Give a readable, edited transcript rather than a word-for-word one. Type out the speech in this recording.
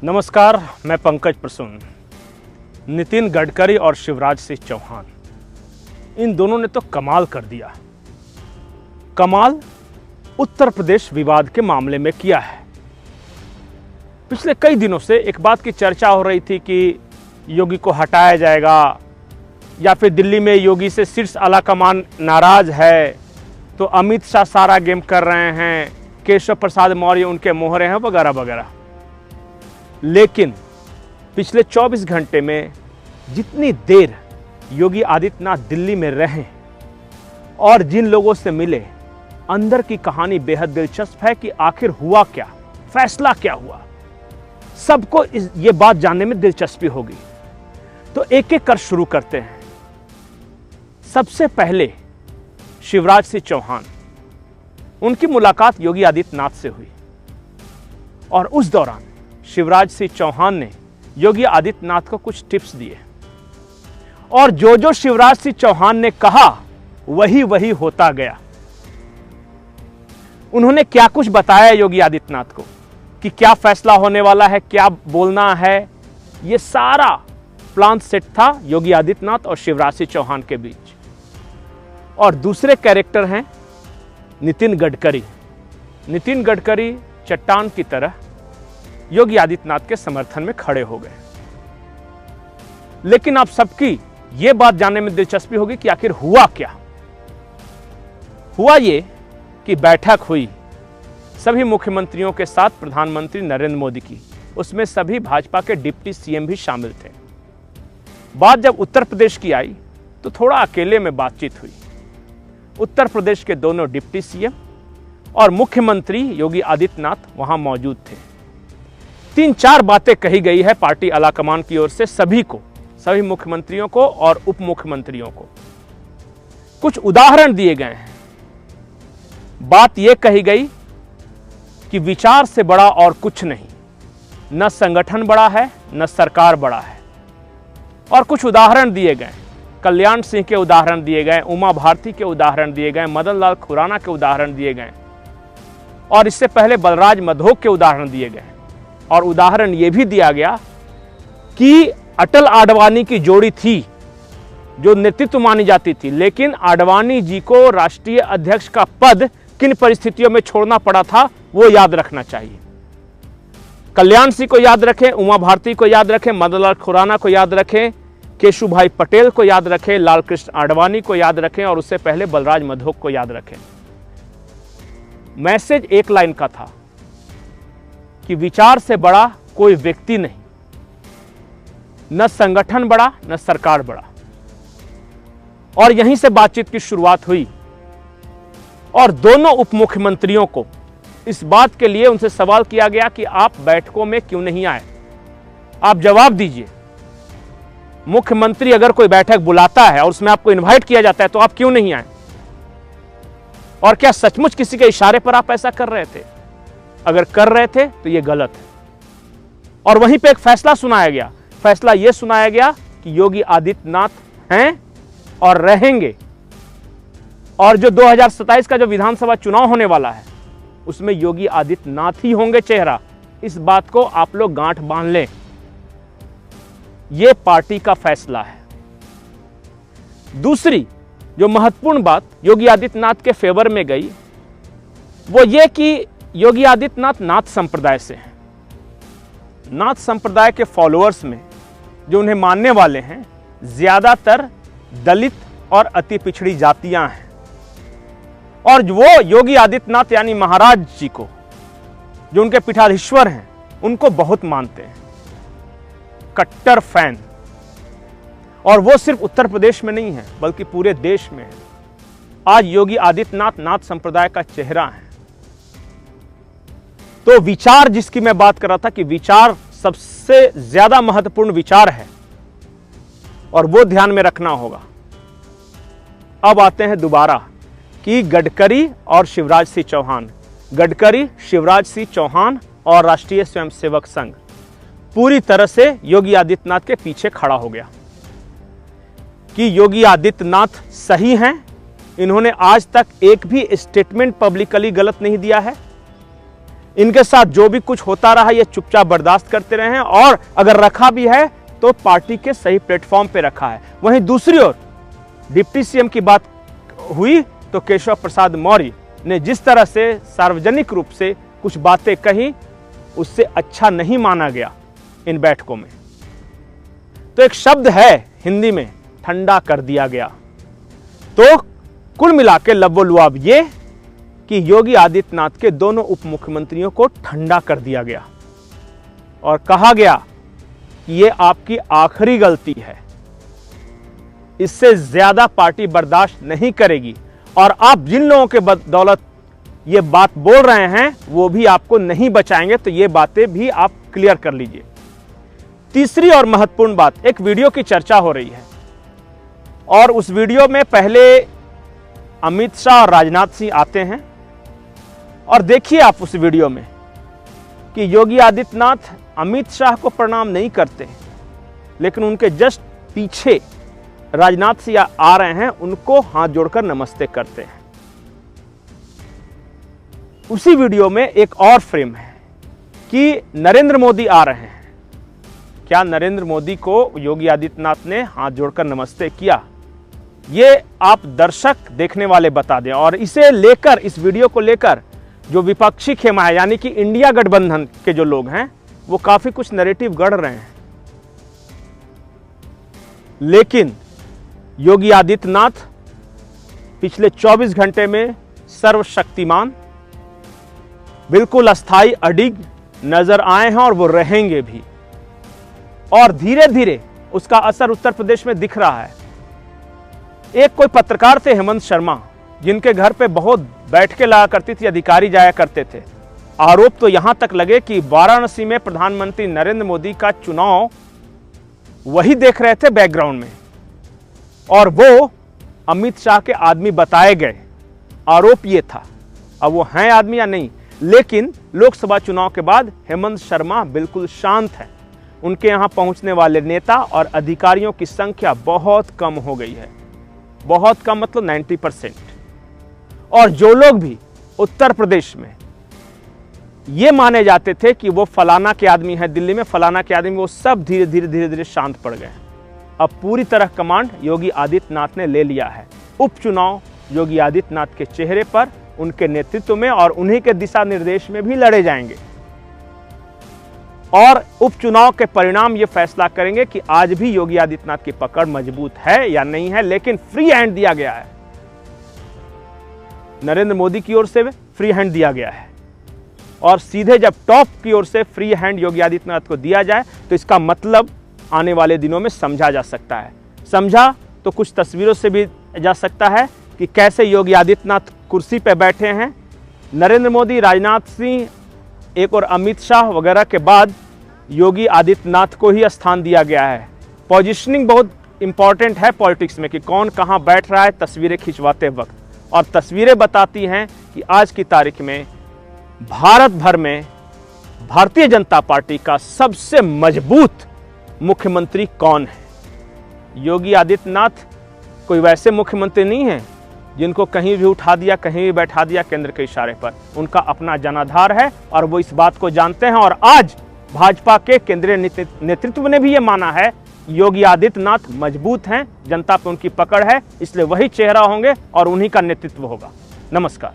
नमस्कार, मैं पंकज प्रसून। नितिन गडकरी और शिवराज सिंह चौहान, इन दोनों ने तो कमाल कर दिया। कमाल उत्तर प्रदेश विवाद के मामले में किया है। पिछले कई दिनों से एक बात की चर्चा हो रही थी कि योगी को हटाया जाएगा या फिर दिल्ली में योगी से शीर्ष आलाकमान नाराज है तो अमित शाह सारा गेम कर रहे हैं, केशव प्रसाद मौर्य उनके मोहरे हैं, वगैरह वगैरह। लेकिन पिछले 24 घंटे में जितनी देर योगी आदित्यनाथ दिल्ली में रहे और जिन लोगों से मिले, अंदर की कहानी बेहद दिलचस्प है कि आखिर हुआ क्या, फैसला क्या हुआ। सबको ये बात जानने में दिलचस्पी होगी, तो एक एक कर शुरू करते हैं। सबसे पहले शिवराज सिंह चौहान, उनकी मुलाकात योगी आदित्यनाथ से हुई और उस दौरान शिवराज सिंह चौहान ने योगी आदित्यनाथ को कुछ टिप्स दिए और जो जो शिवराज सिंह चौहान ने कहा वही वही होता गया। उन्होंने क्या कुछ बताया योगी आदित्यनाथ को कि क्या फैसला होने वाला है, क्या बोलना है, यह सारा प्लान सेट था योगी आदित्यनाथ और शिवराज सिंह चौहान के बीच। और दूसरे कैरेक्टर हैं नितिन गडकरी। नितिन गडकरी चट्टान की तरह योगी आदित्यनाथ के समर्थन में खड़े हो गए। लेकिन आप सबकी यह बात जानने में दिलचस्पी होगी कि आखिर हुआ क्या। हुआ ये कि बैठक हुई सभी मुख्यमंत्रियों के साथ प्रधानमंत्री नरेंद्र मोदी की, उसमें सभी भाजपा के डिप्टी सीएम भी शामिल थे। बात जब उत्तर प्रदेश की आई तो थोड़ा अकेले में बातचीत हुई। उत्तर प्रदेश के दोनों डिप्टी सीएम और मुख्यमंत्री योगी आदित्यनाथ वहां मौजूद थे। 3-4 बातें कही गई है पार्टी आलाकमान की ओर से सभी को, सभी मुख्यमंत्रियों को और उप मुख्यमंत्रियों को। कुछ उदाहरण दिए गए हैं। बात यह कही गई कि विचार से बड़ा और कुछ नहीं, न संगठन बड़ा है न सरकार बड़ा है। और कुछ उदाहरण दिए गए, कल्याण सिंह के उदाहरण दिए गए, उमा भारती के उदाहरण दिए गए, मदन लाल खुराना के उदाहरण दिए गए और इससे पहले बलराज मधोक के उदाहरण दिए गए। और उदाहरण यह भी दिया गया कि अटल आडवाणी की जोड़ी थी जो नेतृत्व मानी जाती थी, लेकिन आडवाणी जी को राष्ट्रीय अध्यक्ष का पद किन परिस्थितियों में छोड़ना पड़ा था वो याद रखना चाहिए। कल्याण सिंह को याद रखें, उमा भारती को याद रखें, मदन लाल खुराना को याद रखें, केशु भाई पटेल को याद रखें, लाल कृष्ण आडवाणी को याद रखें और उससे पहले बलराज मधोक को याद रखें। मैसेज एक लाइन का था कि विचार से बड़ा कोई व्यक्ति नहीं, न संगठन बड़ा न सरकार बड़ा। और यहीं से बातचीत की शुरुआत हुई और दोनों उप मुख्यमंत्रियों को इस बात के लिए उनसे सवाल किया गया कि आप बैठकों में क्यों नहीं आए, आप जवाब दीजिए। मुख्यमंत्री अगर कोई बैठक बुलाता है और उसमें आपको इनवाइट किया जाता है तो आप क्यों नहीं आए? और क्या सचमुच किसी के इशारे पर आप ऐसा कर रहे थे? अगर कर रहे थे तो यह गलत है। और वहीं पे एक फैसला सुनाया गया। फैसला यह सुनाया गया कि योगी आदित्यनाथ हैं और रहेंगे और जो 2027 का जो विधानसभा चुनाव होने वाला है उसमें योगी आदित्यनाथ ही होंगे चेहरा। इस बात को आप लोग गांठ बांध लें, यह पार्टी का फैसला है। दूसरी जो महत्वपूर्ण बात योगी आदित्यनाथ के फेवर में गई वो ये कि योगी आदित्यनाथ नाथ संप्रदाय से हैं। नाथ संप्रदाय के फॉलोअर्स में जो उन्हें मानने वाले हैं ज्यादातर दलित और अति पिछड़ी जातियां हैं और वो योगी आदित्यनाथ यानी महाराज जी को, जो उनके पीठाधीश्वर हैं, उनको बहुत मानते हैं, कट्टर फैन। और वो सिर्फ उत्तर प्रदेश में नहीं है बल्कि पूरे देश में है। आज योगी आदित्यनाथ नाथ संप्रदाय का चेहरा है। तो विचार जिसकी मैं बात कर रहा था कि विचार सबसे ज्यादा महत्वपूर्ण विचार है और वो ध्यान में रखना होगा। अब आते हैं दोबारा कि गडकरी और शिवराज सिंह चौहान, गडकरी, शिवराज सिंह चौहान और राष्ट्रीय स्वयंसेवक संघ पूरी तरह से योगी आदित्यनाथ के पीछे खड़ा हो गया कि योगी आदित्यनाथ सही हैं। इन्होंने आज तक एक भी स्टेटमेंट पब्लिकली गलत नहीं दिया है। इनके साथ जो भी कुछ होता रहा ये चुपचाप बर्दाश्त करते रहे हैं, और अगर रखा भी है तो पार्टी के सही प्लेटफॉर्म पे रखा है। वहीं दूसरी ओर डिप्टी सीएम की बात हुई तो केशव प्रसाद मौर्य ने जिस तरह से सार्वजनिक रूप से कुछ बातें कही, उससे अच्छा नहीं माना गया इन बैठकों में। तो एक शब्द है हिंदी में, ठंडा कर दिया गया। तो कुल मिला के लबोलुआब ये कि योगी आदित्यनाथ के दोनों उप मुख्यमंत्रियों को ठंडा कर दिया गया और कहा गया कि ये आपकी आखिरी गलती है, इससे ज्यादा पार्टी बर्दाश्त नहीं करेगी, और आप जिन लोगों के बदौलत ये बात बोल रहे हैं वो भी आपको नहीं बचाएंगे। तो ये बातें भी आप क्लियर कर लीजिए। तीसरी और महत्वपूर्ण बात, एक वीडियो की चर्चा हो रही है और उस वीडियो में पहले अमित शाह और राजनाथ सिंह आते हैं, और देखिए आप उस वीडियो में कि योगी आदित्यनाथ अमित शाह को प्रणाम नहीं करते, लेकिन उनके जस्ट पीछे राजनाथ सिंह आ रहे हैं, उनको हाथ जोड़कर नमस्ते करते हैं। उसी वीडियो में एक और फ्रेम है कि नरेंद्र मोदी आ रहे हैं। क्या नरेंद्र मोदी को योगी आदित्यनाथ ने हाथ जोड़कर नमस्ते किया? ये आप दर्शक देखने वाले बता दें। और इसे लेकर, इस वीडियो को लेकर जो विपक्षी खेमा है, यानी कि इंडिया गठबंधन के जो लोग हैं, वो काफी कुछ नैरेटिव गढ़ रहे हैं। लेकिन योगी आदित्यनाथ पिछले 24 घंटे में सर्वशक्तिमान, बिल्कुल अस्थाई, अडिग नजर आए हैं और वो रहेंगे भी। और धीरे धीरे उसका असर उत्तर प्रदेश में दिख रहा है। एक कोई पत्रकार थे हेमंत शर्मा, जिनके घर पे बहुत बैठकें लगा करती थी, अधिकारी जाया करते थे। आरोप तो यहां तक लगे कि वाराणसी में प्रधानमंत्री नरेंद्र मोदी का चुनाव वही देख रहे थे बैकग्राउंड में, और वो अमित शाह के आदमी बताए गए। आरोप ये था, अब वो हैं आदमी या नहीं, लेकिन लोकसभा चुनाव के बाद हेमंत शर्मा बिल्कुल शांत हैं। उनके यहां पहुंचने वाले नेता और अधिकारियों की संख्या बहुत कम हो गई है। बहुत कम मतलब 90%। और जो लोग भी उत्तर प्रदेश में ये माने जाते थे कि वो फलाना के आदमी है, दिल्ली में फलाना के आदमी, वो सब धीरे धीरे शांत पड़ गए। अब पूरी तरह कमांड योगी आदित्यनाथ ने ले लिया है। उपचुनाव योगी आदित्यनाथ के चेहरे पर, उनके नेतृत्व में और उन्हीं के दिशा निर्देश में भी लड़े जाएंगे। और उपचुनाव के परिणाम ये फैसला करेंगे कि आज भी योगी आदित्यनाथ की पकड़ मजबूत है या नहीं है। लेकिन फ्री हैंड दिया गया है, नरेंद्र मोदी की ओर से फ्री हैंड दिया गया है, और सीधे जब टॉप की ओर से फ्री हैंड योगी आदित्यनाथ को दिया जाए तो इसका मतलब आने वाले दिनों में समझा जा सकता है। समझा तो कुछ तस्वीरों से भी जा सकता है कि कैसे योगी आदित्यनाथ कुर्सी पर बैठे हैं। नरेंद्र मोदी, राजनाथ सिंह, एक और अमित शाह वगैरह के बाद योगी आदित्यनाथ को ही स्थान दिया गया है। पोजीशनिंग बहुत इंपॉर्टेंट है पॉलिटिक्स में कि कौन कहां बैठ रहा है तस्वीरें खिंचवाते वक्त, और तस्वीरें बताती हैं कि आज की तारीख में भारत भर में भारतीय जनता पार्टी का सबसे मजबूत मुख्यमंत्री कौन है। योगी आदित्यनाथ कोई वैसे मुख्यमंत्री नहीं है जिनको कहीं भी उठा दिया, कहीं भी बैठा दिया केंद्र के इशारे पर। उनका अपना जनाधार है और वो इस बात को जानते हैं। और आज भाजपा के केंद्रीय नेतृत्व ने भी ये माना है योगी आदित्यनाथ मजबूत हैं, जनता पे उनकी पकड़ है, इसलिए वही चेहरा होंगे और उन्हीं का नेतृत्व होगा। नमस्कार।